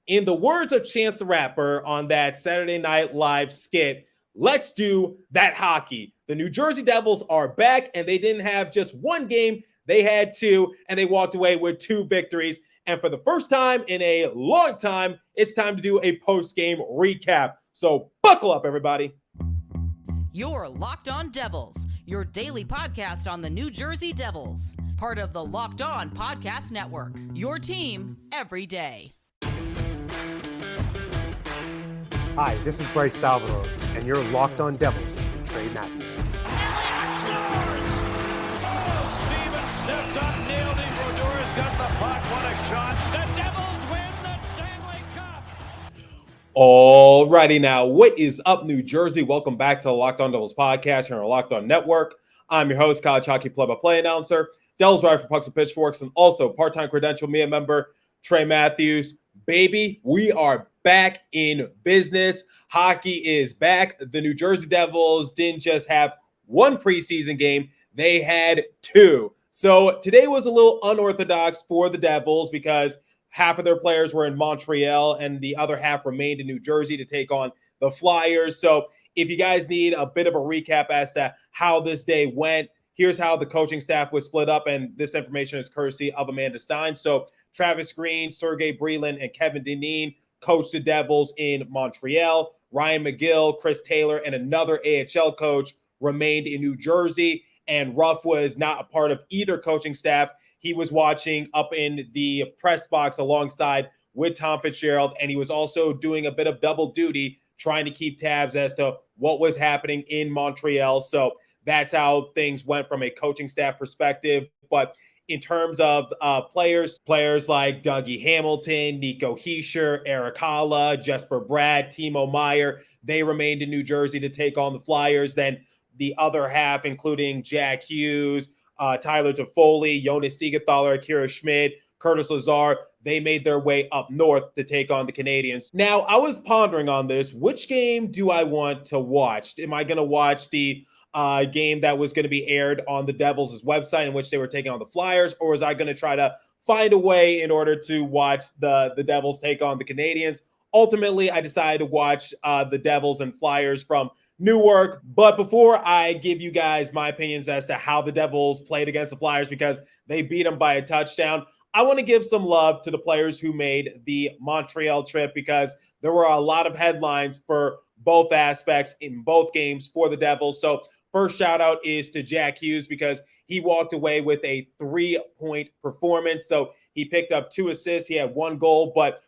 In the words of Chance the Rapper on that Saturday Night Live skit, let's do that hockey. The New Jersey Devils are back, and they didn't have just one game. They had two, and they walked away with 2 victories. And for the first time in a long time, it's time to do a post-game recap. So buckle up, everybody. You're Locked On Devils, your daily podcast on the New Jersey Devils. Part of the Locked On Podcast Network, your team every day. Hi, this is Bryce Salvador, and you're Locked On Devils with Trey Matthews. Elliott scores! Oh, Steven stepped up, nailed it. Brodor's got the puck. What a shot. The Devils win the Stanley Cup. Alrighty now, what is up, New Jersey? Welcome back to the Locked On Devils podcast here on our Locked On Network. I'm your host, college hockey play-by-play announcer, Devils writer for Pucks and Pitchforks, and also part-time credential media member, Trey Matthews. Baby, we are back in business. Hockey is back. The New Jersey Devils didn't just have one preseason game, they had 2. So today was a little unorthodox for the Devils because half of their players were in Montreal and the other half remained in New Jersey to take on the Flyers. So if you guys need a bit of a recap as to how this day went, here's how the coaching staff was split up, and this information is courtesy of Amanda Stein. So Travis Green, Sergei Brelin, and Kevin Dineen coached the Devils in Montreal. Ryan McGill, Chris Taylor, and another AHL coach remained in New Jersey. And Ruff was not a part of either coaching staff. He was watching up in the press box alongside with Tom Fitzgerald, and he was also doing a bit of double duty, trying to keep tabs as to what was happening in Montreal. So that's how things went from a coaching staff perspective. But in terms of players like Dougie Hamilton, Nico Hischier, Eric Haula, Jesper Bratt, Timo Meier, they remained in New Jersey to take on the Flyers. Then the other half, including Jack Hughes, Tyler Toffoli, Jonas Siegenthaler, Akira Schmid, Curtis Lazar, they made their way up north to take on the Canadiens. Now, I was pondering on this. Which game do I want to watch? Am I going to watch the game that was going to be aired on the Devils' website in which they were taking on the Flyers, or was I going to try to find a way in order to watch the Devils take on the Canadiens? Ultimately, I decided to watch the Devils and Flyers from Newark. But before I give you guys my opinions as to how the Devils played against the Flyers, because they beat them by a touchdown, I want to give some love to the players who made the Montreal trip, because there were a lot of headlines for both aspects in both games for the Devils. So first shout out is to Jack Hughes, because he walked away with a 3-point performance. So he picked up 2 assists. He had 1 goal, but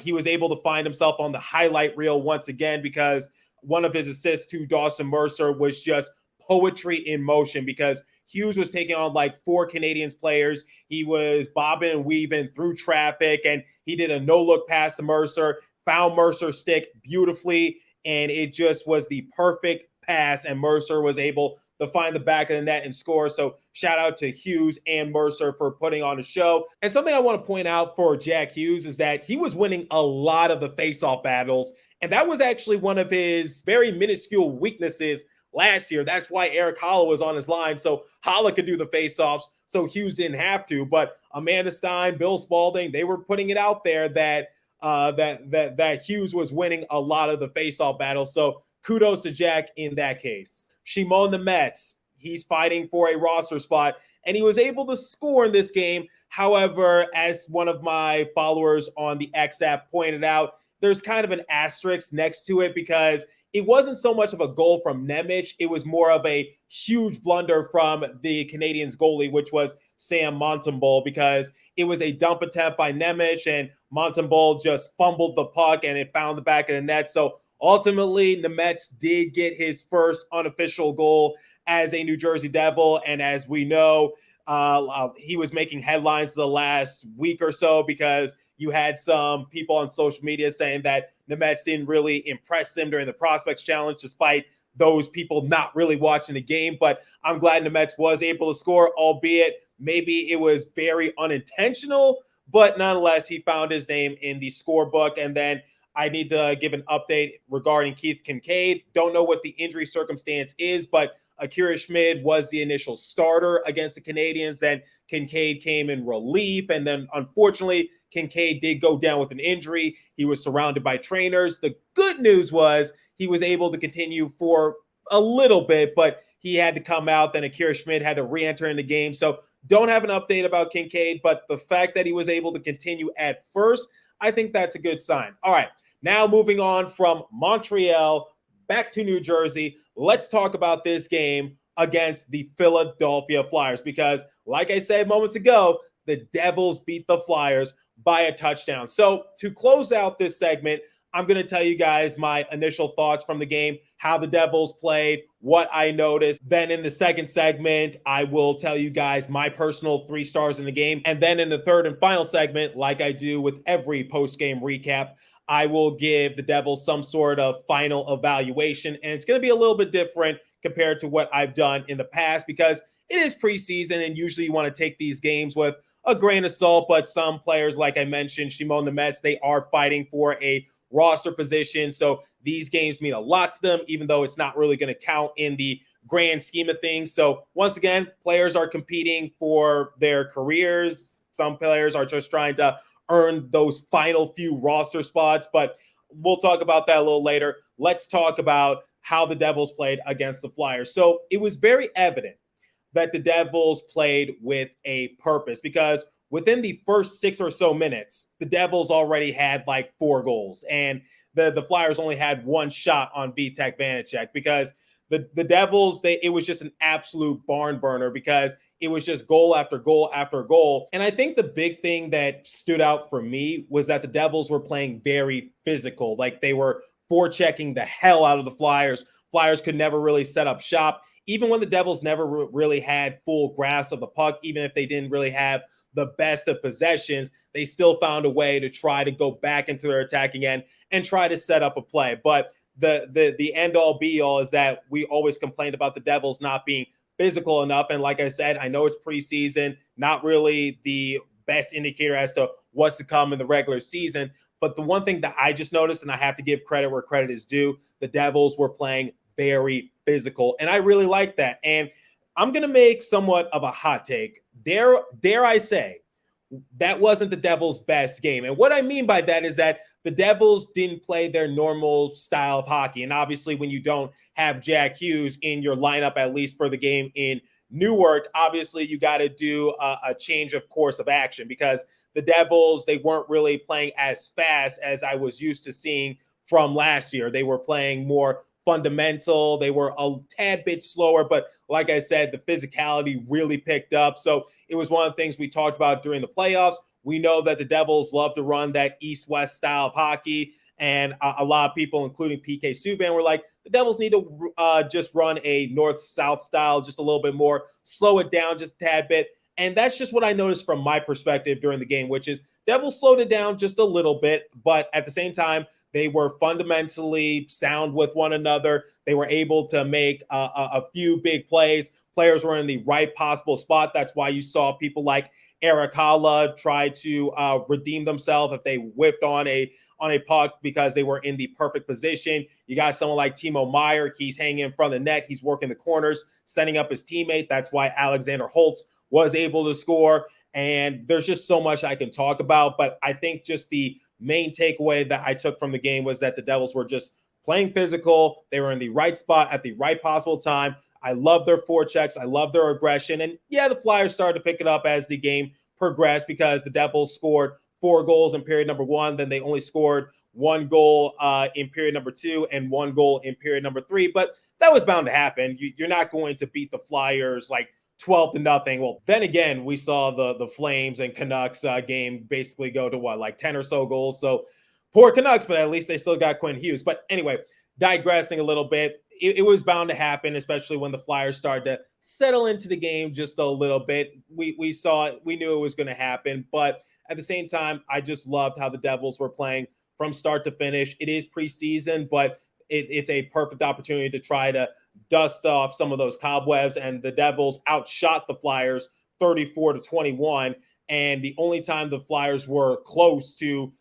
he was able to find himself on the highlight reel once again, because one of his assists to Dawson Mercer was just poetry in motion, because Hughes was taking on like 4 Canadiens players. He was bobbing and weaving through traffic, and he did a no-look pass to Mercer, found Mercer's stick beautifully, and it just was the perfect pass, and Mercer was able to find the back of the net and score. So shout out to Hughes and Mercer for putting on a show. And something I want to point out for Jack Hughes is that he was winning a lot of the face-off battles, and that was actually one of his very minuscule weaknesses last year. That's why Eric Haula was on his line, so Haula could do the face-offs, so Hughes didn't have to. But Amanda Stein, Bill Spaulding, they were putting it out there that that Hughes was winning a lot of the face-off battles. So kudos to Jack in that case. Shimon the Mets, he's fighting for a roster spot, and he was able to score in this game. However, as one of my followers on the X app pointed out, there's kind of an asterisk next to it, because it wasn't so much of a goal from Nemec. It was more of a huge blunder from the Canadiens goalie, which was Sam Montembeault, because it was a dump attempt by Nemec, and Montembeault just fumbled the puck and it found the back of the net. So ultimately, Nemec did get his first unofficial goal as a New Jersey Devil. And as we know, he was making headlines the last week or so, because you had some people on social media saying that Nemec didn't really impress them during the Prospects Challenge, despite those people not really watching the game. But I'm glad Nemec was able to score, albeit maybe it was very unintentional, but nonetheless, he found his name in the scorebook. And then I need to give an update regarding Keith Kincaid. Don't know what the injury circumstance is, but Akira Schmid was the initial starter against the Canadiens. Then Kincaid came in relief, and then unfortunately Kincaid did go down with an injury. He was surrounded by trainers. The good news was he was able to continue for a little bit, but he had to come out. Then Akira Schmid had to re-enter in the game. So don't have an update about Kincaid, but the fact that he was able to continue at first, I think that's a good sign. All right, now moving on from Montreal back to New Jersey. Let's talk about this game against the Philadelphia Flyers because, like I said moments ago, the Devils beat the Flyers by a touchdown. So to close out this segment, I'm going to tell you guys my initial thoughts from the game, how the Devils played, what I noticed. Then in the second segment, I will tell you guys my personal 3 stars in the game. And then in the third and final segment, like I do with every post-game recap, I will give the Devils some sort of final evaluation. And it's going to be a little bit different compared to what I've done in the past because it is preseason and usually you want to take these games with a grain of salt. But some players, like I mentioned, Shimon Nemets, they are fighting for a roster position. So these games mean a lot to them, even though it's not really going to count in the grand scheme of things. So once again, players are competing for their careers. Some players are just trying to earn those final few roster spots, but we'll talk about that a little later. Let's talk about how the Devils played against the Flyers. So it was very evident that the Devils played with a purpose because within the first 6 or so minutes, the Devils already had like 4 goals and the Flyers only had 1 shot on Vitek Vanacek because the Devils, it was just an absolute barn burner because it was just goal after goal after goal. And I think the big thing that stood out for me was that the Devils were playing very physical. Like they were forechecking the hell out of the Flyers. Flyers could never really set up shop. Even when the Devils never really had full grasp of the puck, even if they didn't really have the best of possessions, they still found a way to try to go back into their attacking end and try to set up a play. But the end all be all is that we always complained about the Devils not being physical enough. And like I said, I know it's preseason, not really the best indicator as to what's to come in the regular season. But the one thing that I just noticed, and I have to give credit where credit is due, the Devils were playing very physical. And I really like that. And I'm going to make somewhat of a hot take. Dare I say, that wasn't the Devils' best game. And what I mean by that is that the Devils didn't play their normal style of hockey. And obviously, when you don't have Jack Hughes in your lineup, at least for the game in Newark, obviously you got to do a change of course of action because the Devils, they weren't really playing as fast as I was used to seeing from last year. They were playing more fundamental. They were a tad bit slower, but like I said, the physicality really picked up. So it was one of the things we talked about during the playoffs. We know that the Devils love to run that east-west style of hockey, and a lot of people, including PK Subban, were like, the Devils need to just run a north-south style, just a little bit more, slow it down just a tad bit. And that's just what I noticed from my perspective during the game, which is Devils slowed it down just a little bit, but at the same time, they were fundamentally sound with one another. They were able to make a few big plays. Players were in the right possible spot. That's why you saw people like Eric Haula try to redeem themselves if they whiffed on a puck because they were in the perfect position. You got someone like Timo Meier. He's hanging in front of the net. He's working the corners, setting up his teammate. That's why Alexander Holtz was able to score. And there's just so much I can talk about. But I think just the main takeaway that I took from the game was that the Devils were just playing physical. They were in the right spot at the right possible time. I love their forechecks. I love their aggression. And yeah, the Flyers started to pick it up as the game progressed because the Devils scored 4 goals in period number 1. Then they only scored 1 goal in period number 2 and 1 goal in period number 3. But that was bound to happen. You're not going to beat the Flyers like 12-0. Well, then again, we saw the Flames and Canucks game basically go to like 10 or so goals. So poor Canucks, but at least they still got Quinn Hughes. But anyway, digressing a little bit, it was bound to happen, especially when the Flyers started to settle into the game just a little bit. We saw it. We knew it was going to happen. But at the same time, I just loved how the Devils were playing from start to finish. It is preseason, but it's a perfect opportunity to try to dust off some of those cobwebs. And the Devils outshot the Flyers 34-21. And the only time the Flyers were close to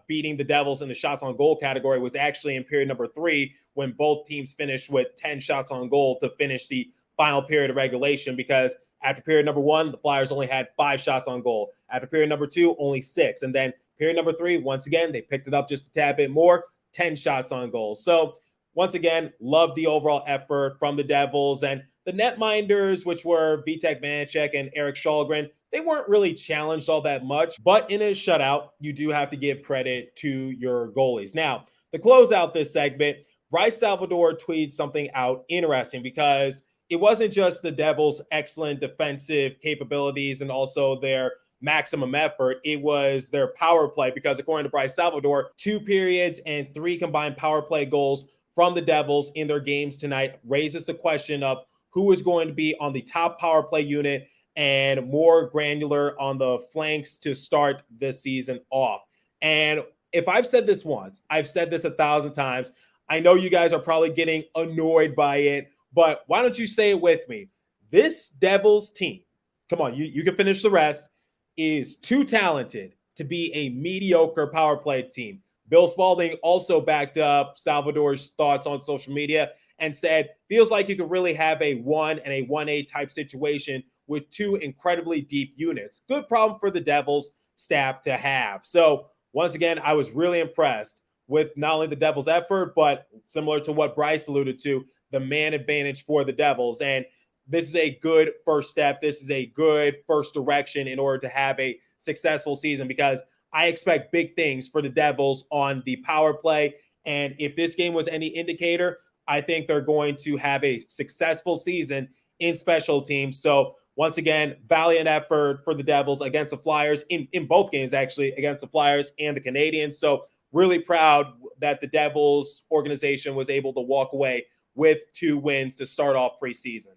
beating the Devils in the shots on goal category was actually in period number 3 when both teams finished with 10 shots on goal to finish the final period of regulation, because After period number 1, the Flyers only had 5 shots on goal. After period number 2, only 6. And then period number 3, once again, they picked it up just a tad bit more, 10 shots on goal. So once again, love the overall effort from the Devils. And the netminders, which were Vitek Vanacek and Eric Källgren, they weren't really challenged all that much. But in a shutout, you do have to give credit to your goalies. Now, to close out this segment, Bryce Salvador tweeted something out interesting because it wasn't just the Devils' excellent defensive capabilities and also their maximum effort. It was their power play because according to Bryce Salvador, 2 periods and 3 combined power play goals from the Devils in their games tonight raises the question of who is going to be on the top power play unit and more granular on the flanks to start this season off. And if I've said this once, I've said this 1,000 times. I know you guys are probably getting annoyed by it, but why don't you say it with me? This Devils team, come on, you can finish the rest, is too talented to be a mediocre power play team. Bill Spalding also backed up Salvador's thoughts on social media and said, feels like you could really have a 1 and a 1A type situation with 2 incredibly deep units. Good problem for the Devils staff to have. So once again, I was really impressed with not only the Devils' effort, but similar to what Bryce alluded to, the man advantage for the Devils. And this is a good first step. This is a good first direction in order to have a successful season because I expect big things for the Devils on the power play. And if this game was any indicator, I think they're going to have a successful season in special teams. So once again, valiant effort for the Devils against the Flyers in both games, actually, against the Flyers and the Canadiens. So really proud that the Devils organization was able to walk away with 2 wins to start off preseason.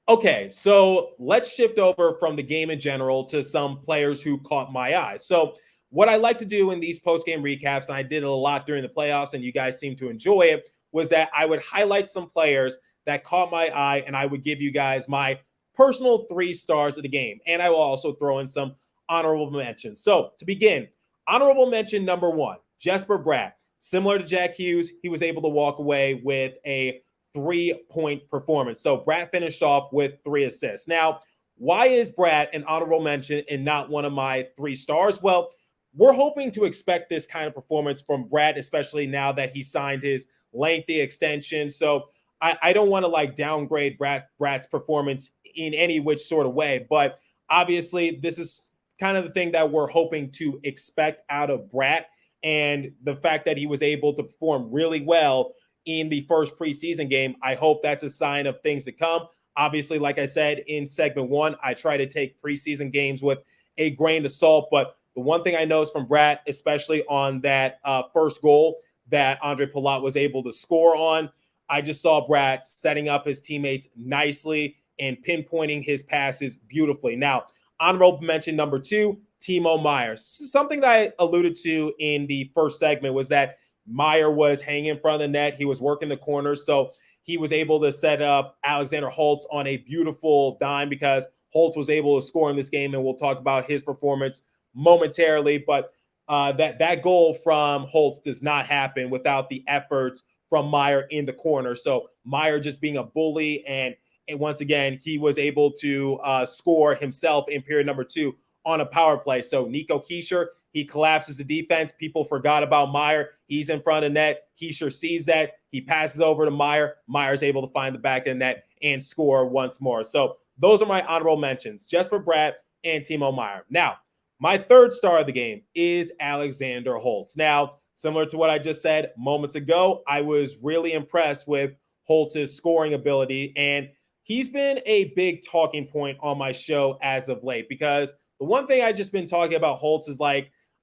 Okay, so let's shift over from the game in general to some players who caught my eye. So what I like to do in these post-game recaps, and I did it a lot during the playoffs, and you guys seem to enjoy it, was that I would highlight some players that caught my eye, and I would give you guys my personal 3 stars of the game. And I will also throw in some honorable mentions. So to begin, honorable mention number 1, Jesper Bratt. Similar to Jack Hughes, he was able to walk away with a 3-point performance. So Bratt finished off with 3 assists. Now, why is Bratt an honorable mention and not one of my 3 stars? Well, we're hoping to expect this kind of performance from Bratt, especially now that he signed his lengthy extension. So I don't want to downgrade Bratt's performance in any which sort of way, but obviously this is kind of the thing that we're hoping to expect out of Bratt, and the fact that he was able to perform really well in the first preseason game, I hope that's a sign of things to come. Obviously, like I said in segment 1, I try to take preseason games with a grain of salt, but the one thing I noticed from Bratt, especially on that first goal that Andre Palat was able to score on, I just saw Bratt setting up his teammates nicely and pinpointing his passes beautifully. Now, honorable mention number 2, Timo Meier. Something that I alluded to in the first segment was that Meier was hanging in front of the net. He was working the corners, so he was able to set up Alexander Holtz on a beautiful dime because Holtz was able to score in this game, and we'll talk about his performance momentarily. But that goal from Holtz does not happen without the efforts from Meier in the corner. So Meier just being a bully, and once again, he was able to score himself in period number 2 on a power play. So Nico Hischier, he collapses the defense. People forgot about Meier. He's in front of net. Hischier sees that. He passes over to Meier. Meier's able to find the back of the net and score once more. So those are my honorable mentions, Jesper Bratt and Timo Meier. Now, my 3rd star of the game is Alexander Holtz. Now, similar to what I just said moments ago, I was really impressed with Holtz's scoring ability, and he's been a big talking point on my show as of late because the one thing I've just been talking about Holtz is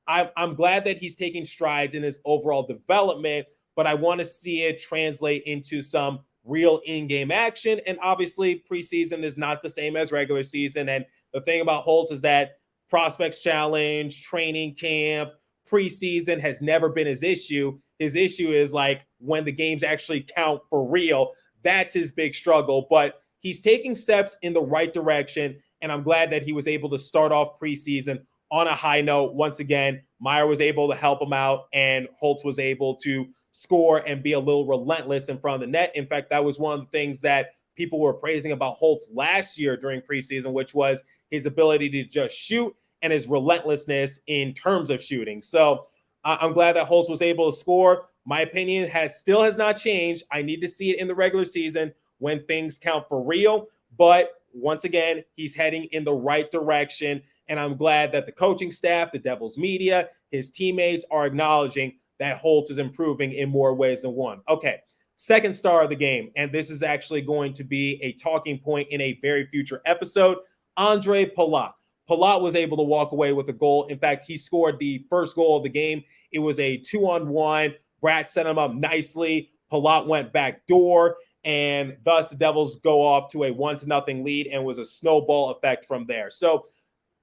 I'm glad that he's taking strides in his overall development, but I want to see it translate into some real in-game action. And obviously, preseason is not the same as regular season. And the thing about Holtz is that Prospects Challenge, training camp, preseason has never been his issue. His issue is when the games actually count for real. That's his big struggle. But he's taking steps in the right direction, and I'm glad that he was able to start off preseason on a high note. Once again, Meier was able to help him out, and Holtz was able to score and be a little relentless in front of the net. In fact, that was one of the things that people were praising about Holtz last year during preseason, which was his ability to just shoot and his relentlessness in terms of shooting. So I'm glad that Holtz was able to score. My opinion still has not changed. I need to see it in the regular season when things count for real. But once again, he's heading in the right direction. And I'm glad that the coaching staff, the Devils media, his teammates are acknowledging that Holtz is improving in more ways than one. Okay, second star of the game. And this is actually going to be a talking point in a very future episode. Andre Palat. Palat was able to walk away with a goal. In fact, he scored the first goal of the game. It was a 2-on-1. Bratt set him up nicely. Palat went back door, and thus the Devils go off to a 1-0 lead, and was a snowball effect from there. So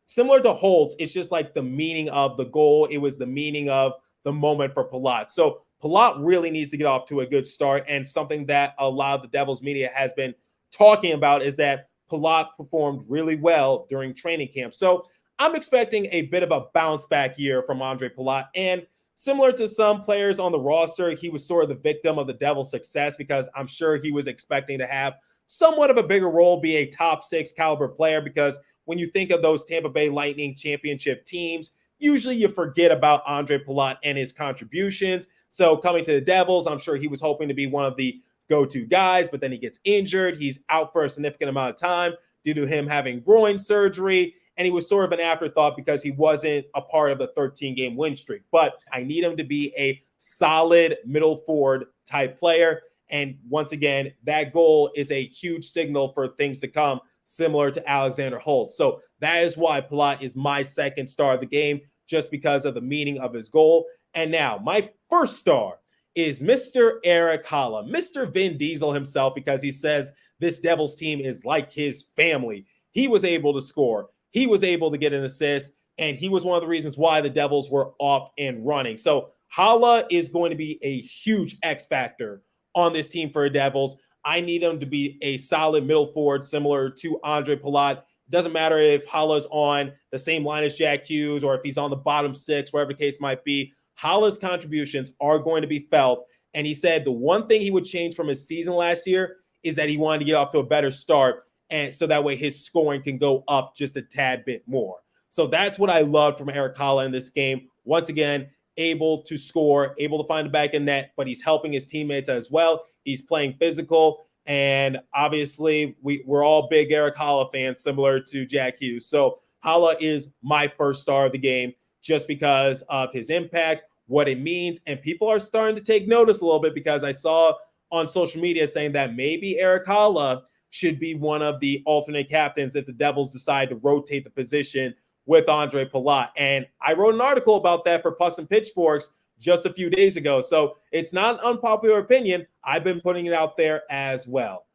similar to Holtz, it's just like the meaning of the goal. It was the meaning of the moment for Palat. So Palat really needs to get off to a good start, and something that a lot of the Devils media has been talking about is that Palat performed really well during training camp. So I'm expecting a bit of a bounce back year from Andre Palat, and similar to some players on the roster, he was sort of the victim of the Devils' success because I'm sure he was expecting to have somewhat of a bigger role, be a top 6 caliber player, because when you think of those Tampa Bay Lightning championship teams, usually you forget about Andre Palat and his contributions. So coming to the Devils, I'm sure he was hoping to be one of the go-to guys, but then he gets injured. He's out for a significant amount of time due to him having groin surgery. And he was sort of an afterthought because he wasn't a part of the 13-game win streak. But I need him to be a solid middle forward type player. And once again, that goal is a huge signal for things to come, similar to Alexander Holtz. So that is why Palat is my second star of the game, just because of the meaning of his goal. And now my first star is Mr. Erik Haula, Mr. Vin Diesel himself, because he says this Devils team is like his family. He was able to score. He was able to get an assist, and he was one of the reasons why the Devils were off and running. So Haula is going to be a huge X factor on this team for the Devils. I need him to be a solid middle forward, similar to Andre Palat. Doesn't matter if Haula's on the same line as Jack Hughes or if he's on the bottom 6, wherever the case might be. Haula's contributions are going to be felt. And he said the one thing he would change from his season last year is that he wanted to get off to a better start, and so that way his scoring can go up just a tad bit more. So that's what I loved from Erik Haula in this game. Once again, able to score, able to find the back of net, but he's helping his teammates as well. He's playing physical, and obviously we're all big Erik Haula fans, similar to Jack Hughes. So Haula is my first star of the game just because of his impact, what it means, and people are starting to take notice a little bit because I saw on social media saying that maybe Erik Haula should be one of the alternate captains if the Devils decide to rotate the position with Andre Palat. And I wrote an article about that for Pucks and Pitchforks just a few days ago. So it's not an unpopular opinion. I've been putting it out there as well.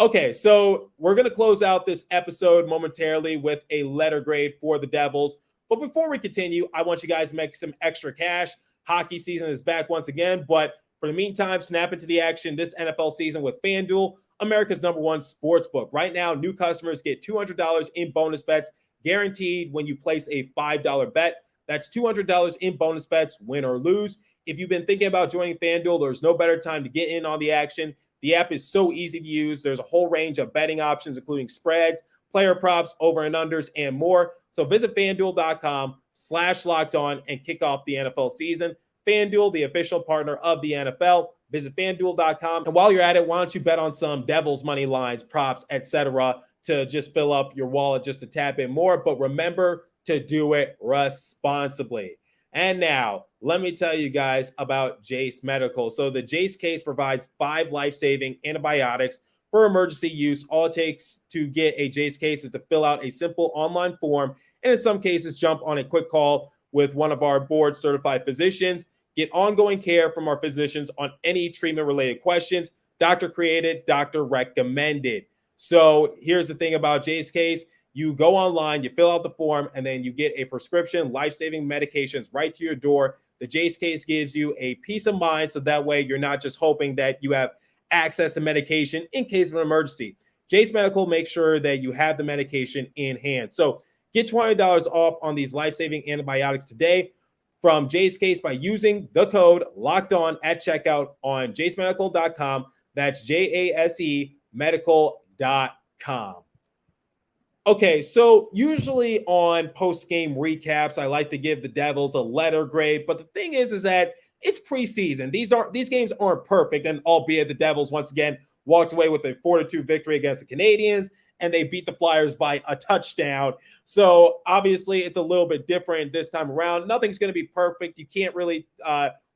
Okay, so we're going to close out this episode momentarily with a letter grade for the Devils. But before we continue, I want you guys to make some extra cash. Hockey season is back once again. But for the meantime, snap into the action this NFL season with FanDuel, America's #1 sports book. Right now, new customers get $200 in bonus bets guaranteed when you place a $5 bet. That's $200 in bonus bets, win or lose. If you've been thinking about joining FanDuel, there's no better time to get in on the action. The app is so easy to use. There's a whole range of betting options, including spreads, player props, over and unders, and more. So visit FanDuel.com/lockedon and kick off the NFL season. FanDuel, the official partner of the NFL. Visit FanDuel.com. And while you're at it, why don't you bet on some Devils money lines, props, etc. to just fill up your wallet just a tad bit more. But remember to do it responsibly. And now, let me tell you guys about Jase Medical. So the Jase Case provides 5 life-saving antibiotics for emergency use. All it takes to get a Jase Case is to fill out a simple online form, and in some cases, jump on a quick call with one of our board-certified physicians. Get ongoing care from our physicians on any treatment-related questions. Doctor created, doctor recommended. So here's the thing about Jase Case. You go online, you fill out the form, and then you get a prescription, life-saving medications right to your door. The Jase Case gives you a peace of mind, so that way you're not just hoping that you have access to medication in case of an emergency. Jase Medical makes sure that you have the medication in hand. So get $20 off on these life-saving antibiotics today from Jase Case by using the code LOCKEDON at checkout on jasemedical.com. That's JASE Medical, Okay, so usually on post-game recaps, I like to give the Devils a letter grade, but the thing is that it's preseason. These games aren't perfect, and albeit the Devils once again walked away with a 4-2 victory against the Canadiens, and they beat the Flyers by a touchdown. So obviously, it's a little bit different this time around. Nothing's going to be perfect. You can't really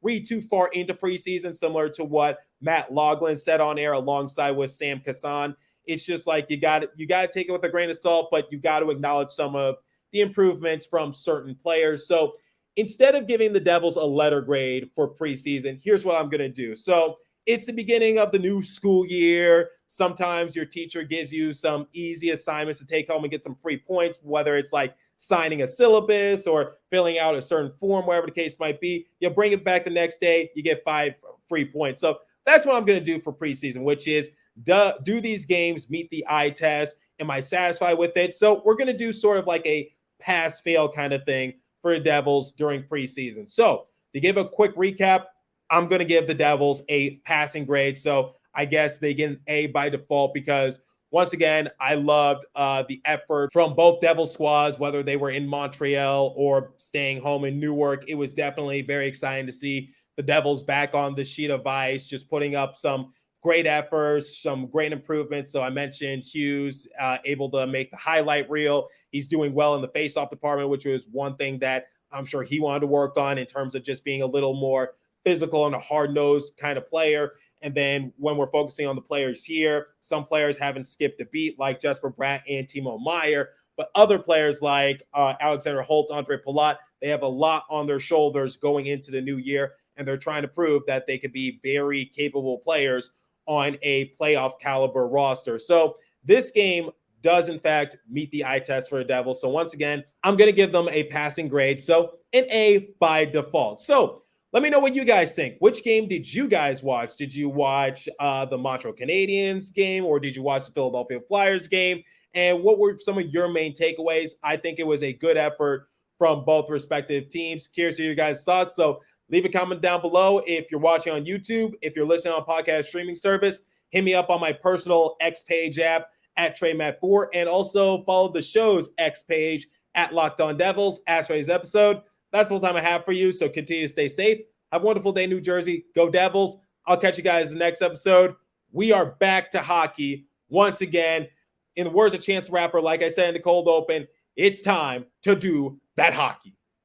read too far into preseason, similar to what Matt Loughlin said on air alongside with Sam Kassan. It's just like you got to take it with a grain of salt, but you got to acknowledge some of the improvements from certain players. So instead of giving the Devils a letter grade for preseason, here's what I'm going to do. So it's the beginning of the new school year. Sometimes your teacher gives you some easy assignments to take home and get some free points, whether it's like signing a syllabus or filling out a certain form, wherever the case might be. You bring it back the next day, you get 5 free points. So that's what I'm going to do for preseason, which is do these games meet the eye test? Am I satisfied with it? So we're going to do sort of like a pass-fail kind of thing for the Devils during preseason. So to give a quick recap, I'm going to give the Devils a passing grade. So I guess they get an A by default because, once again, I loved the effort from both Devil squads, whether they were in Montreal or staying home in Newark. It was definitely very exciting to see the Devils back on the sheet of ice, just putting up some great efforts, some great improvements. So I mentioned Hughes able to make the highlight reel. He's doing well in the faceoff department, which was one thing that I'm sure he wanted to work on in terms of just being a little more physical and a hard-nosed kind of player. And then when we're focusing on the players here, some players haven't skipped a beat like Jesper, Bratt, and Timo Meier, but other players like Alexander Holtz, Andre Palat, they have a lot on their shoulders going into the new year, and they're trying to prove that they could be very capable players on a playoff caliber roster. So this game does in fact meet the eye test for the Devils. So once again, I'm going to give them a passing grade. So an A by default. So let me know what you guys think. Which game did you guys watch? Did you watch the Montreal Canadiens game, or did you watch the Philadelphia Flyers game? And what were some of your main takeaways? I think it was a good effort from both respective teams. Curious to hear your guys' thoughts. So leave a comment down below if you're watching on YouTube. If you're listening on podcast streaming service, hit me up on my personal X page app at TreyMatt4, and also follow the show's X page at Locked On Devils. As for today's episode, that's all the time I have for you. So continue to stay safe. Have a wonderful day, New Jersey. Go Devils. I'll catch you guys in the next episode. We are back to hockey once again. In the words of Chance the Rapper, like I said in the cold open, it's time to do that hockey.